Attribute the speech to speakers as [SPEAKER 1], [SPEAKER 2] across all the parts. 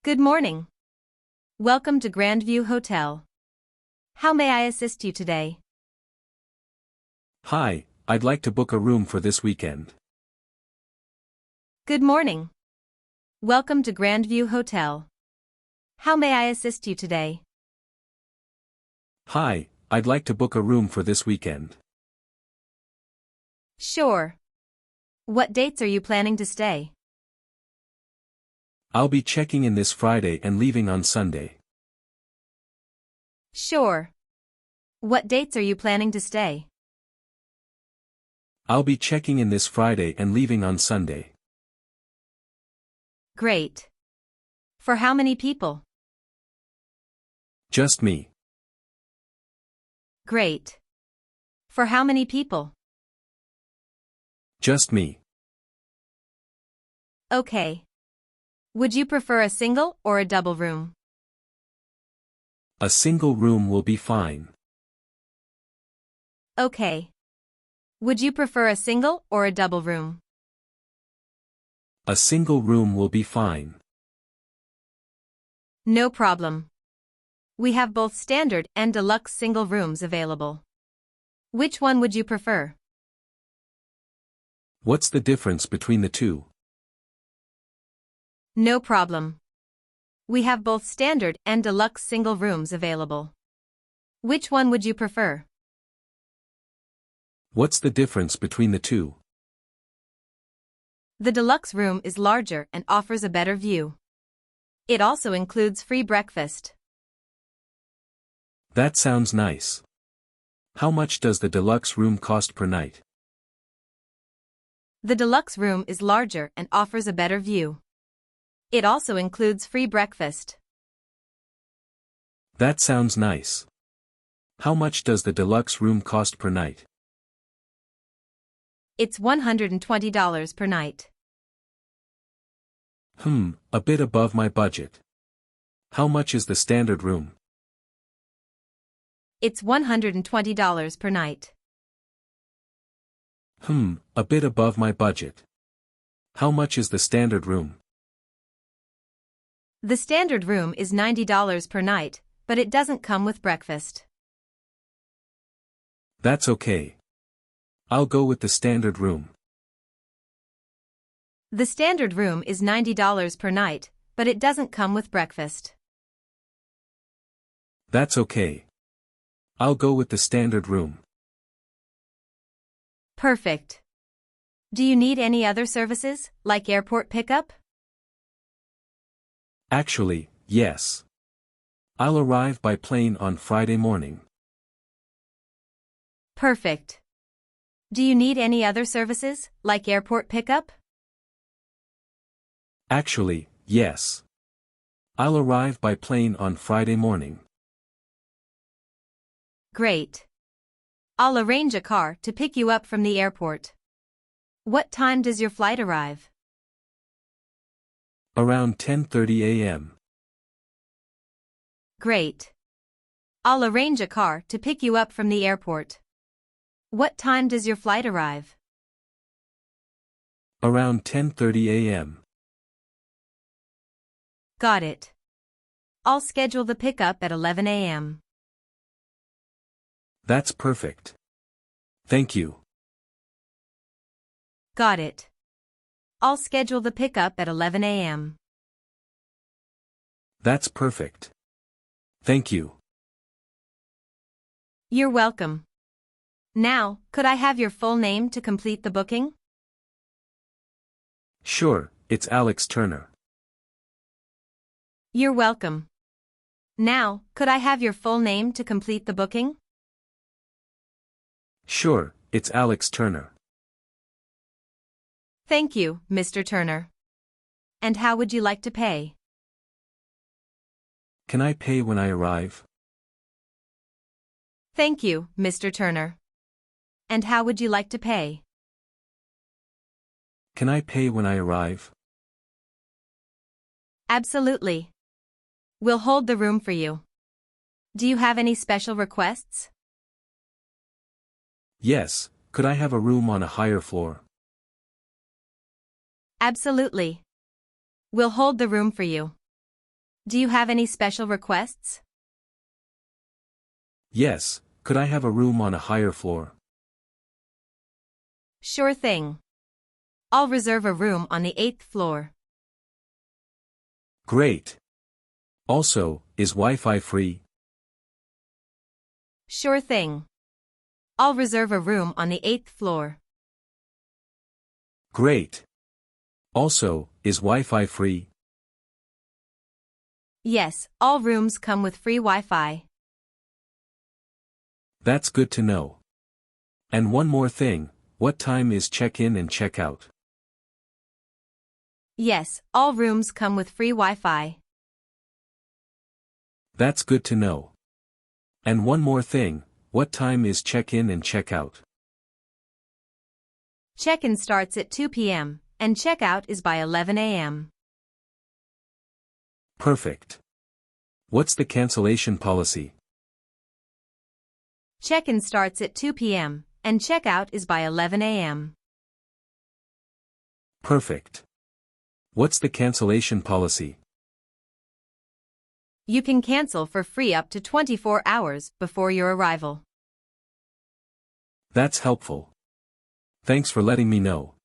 [SPEAKER 1] Good morning. Welcome to Grandview Hotel. How may I assist you today?
[SPEAKER 2] Hi, I'd like to book a room for this weekend.
[SPEAKER 1] Good morning. Welcome to Grandview Hotel. How may I assist you today?
[SPEAKER 2] Hi, I'd like to book a room for this weekend.
[SPEAKER 1] Sure. What dates are you planning to stay?
[SPEAKER 2] I'll be checking in this Friday and leaving on Sunday.
[SPEAKER 1] Sure. What dates are you planning to stay?
[SPEAKER 2] I'll be checking in this Friday and leaving on Sunday.
[SPEAKER 1] Great. For how many people?
[SPEAKER 2] Just me.
[SPEAKER 1] Great. For how many people?
[SPEAKER 2] Just me.
[SPEAKER 1] Okay. Would you prefer a single or a double room?
[SPEAKER 2] A single room will be fine.
[SPEAKER 1] Okay. Would you prefer a single or a double room?
[SPEAKER 2] A single room will be fine.
[SPEAKER 1] No problem. We have both standard and deluxe single rooms available. Which one would you prefer?
[SPEAKER 2] What's the difference between the two?
[SPEAKER 1] No problem. We have both standard and deluxe single rooms available. Which one would you prefer?
[SPEAKER 2] What's the difference between the two?
[SPEAKER 1] The deluxe room is larger and offers a better view. It also includes free breakfast.
[SPEAKER 2] That sounds nice. How much does the deluxe room cost per night?
[SPEAKER 1] The deluxe room is larger and offers a better view. It also includes free breakfast.
[SPEAKER 2] That sounds nice. How much does the deluxe room cost per night?
[SPEAKER 1] It's $120 per night.
[SPEAKER 2] A bit above my budget. How much is the standard room?
[SPEAKER 1] It's $120 per night.
[SPEAKER 2] A bit above my budget. How much is the standard room?
[SPEAKER 1] The standard room is $90 per night, but it doesn't come with breakfast.
[SPEAKER 2] That's okay. I'll go with the standard room.
[SPEAKER 1] The standard room is $90 per night, but it doesn't come with breakfast.
[SPEAKER 2] That's okay. I'll go with the standard room.
[SPEAKER 1] Perfect. Do you need any other services, like airport pickup?
[SPEAKER 2] Actually, yes. I'll arrive by plane on Friday morning.
[SPEAKER 1] Perfect. Do you need any other services, like airport pickup?
[SPEAKER 2] Actually, yes. I'll arrive by plane on Friday morning.
[SPEAKER 1] Great. I'll arrange a car to pick you up from the airport. What time does your flight arrive?
[SPEAKER 2] Around 10:30 a.m.
[SPEAKER 1] Great. I'll arrange a car to pick you up from the airport. What time does your flight arrive?
[SPEAKER 2] Around 10:30 a.m.
[SPEAKER 1] Got it. I'll schedule the pickup at 11 a.m.
[SPEAKER 2] That's perfect. Thank you.
[SPEAKER 1] Got it. I'll schedule the pickup at 11 a.m.
[SPEAKER 2] That's perfect. Thank you.
[SPEAKER 1] You're welcome. Now, could I have your full name to complete the booking?
[SPEAKER 2] Sure, it's Alex Turner.
[SPEAKER 1] You're welcome. Now, could I have your full name to complete the booking?
[SPEAKER 2] Sure, it's Alex Turner.
[SPEAKER 1] Thank you, Mr. Turner. And how would you like to pay?
[SPEAKER 2] Can I pay when I arrive?
[SPEAKER 1] Thank you, Mr. Turner. And how would you like to pay?
[SPEAKER 2] Can I pay when I arrive?
[SPEAKER 1] Absolutely. We'll hold the room for you. Do you have any special requests?
[SPEAKER 2] Yes, could I have a room on a higher floor?
[SPEAKER 1] Absolutely. We'll hold the room for you. Do you have any special requests?
[SPEAKER 2] Yes, could I have a room on a higher floor?
[SPEAKER 1] Sure thing. I'll reserve a room on the 8th floor.
[SPEAKER 2] Great. Also, is Wi-Fi free?
[SPEAKER 1] Sure thing. I'll reserve a room on the 8th floor.
[SPEAKER 2] Great. Also, is Wi-Fi free?
[SPEAKER 1] Yes, all rooms come with free Wi-Fi.
[SPEAKER 2] That's good to know. And one more thing, what time is check-in and check-out?
[SPEAKER 1] Yes, all rooms come with free Wi-Fi.
[SPEAKER 2] That's good to know. And one more thing, what time is check-in and check-out?
[SPEAKER 1] Check-in starts at 2 p.m., and check-out is by 11 a.m.
[SPEAKER 2] Perfect. What's the cancellation policy?
[SPEAKER 1] Check-in starts at 2 p.m., and check-out is by 11 a.m.
[SPEAKER 2] Perfect. What's the cancellation policy?
[SPEAKER 1] You can cancel for free up to 24 hours before your arrival.
[SPEAKER 2] That's helpful. Thanks for letting me know.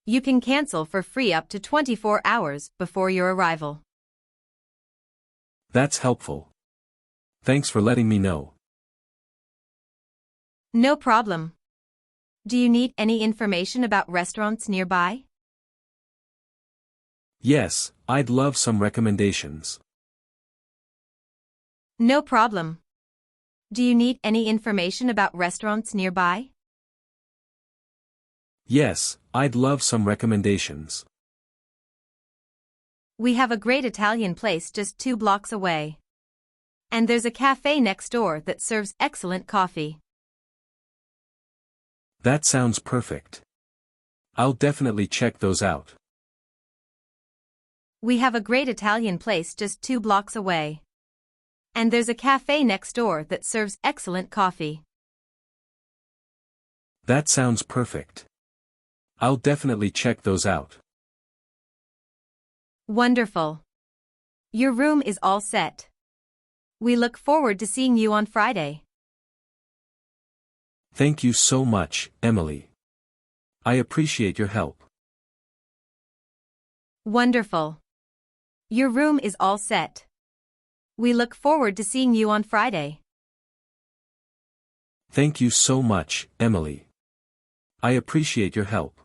[SPEAKER 1] You can cancel for free up to 24 hours before your arrival.
[SPEAKER 2] That's helpful. Thanks for letting me know.
[SPEAKER 1] No problem. Do you need any information about restaurants nearby?
[SPEAKER 2] Yes, I'd love some recommendations.
[SPEAKER 1] No problem. Do you need any information about restaurants nearby?
[SPEAKER 2] Yes, I'd love some recommendations.
[SPEAKER 1] We have a great Italian place just 2 blocks away. And there's a cafe next door that serves excellent coffee.
[SPEAKER 2] That sounds perfect. I'll definitely check those out.
[SPEAKER 1] We have a great Italian place just 2 blocks away. And there's a cafe next door that serves excellent coffee.
[SPEAKER 2] That sounds perfect. I'll definitely check those out.
[SPEAKER 1] Wonderful. Your room is all set. We look forward to seeing you on Friday.
[SPEAKER 2] Thank you so much, Emily. I appreciate your help.
[SPEAKER 1] Wonderful. Your room is all set. We look forward to seeing you on Friday.
[SPEAKER 2] Thank you so much, Emily. I appreciate your help.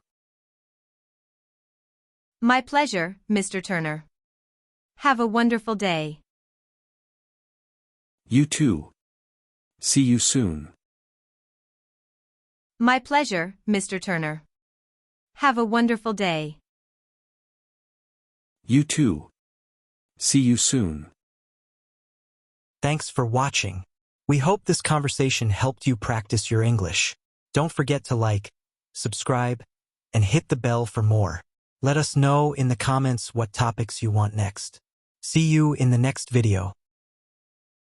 [SPEAKER 1] My pleasure, Mr. Turner. Have a wonderful day.
[SPEAKER 2] You too. See you soon.
[SPEAKER 1] My pleasure, Mr. Turner. Have a wonderful day.
[SPEAKER 2] You too. See you soon.
[SPEAKER 3] Thanks for watching. We hope this conversation helped you practice your English. Don't forget to like, subscribe, and hit the bell for more. Let us know in the comments what topics you want next. See you in the next video.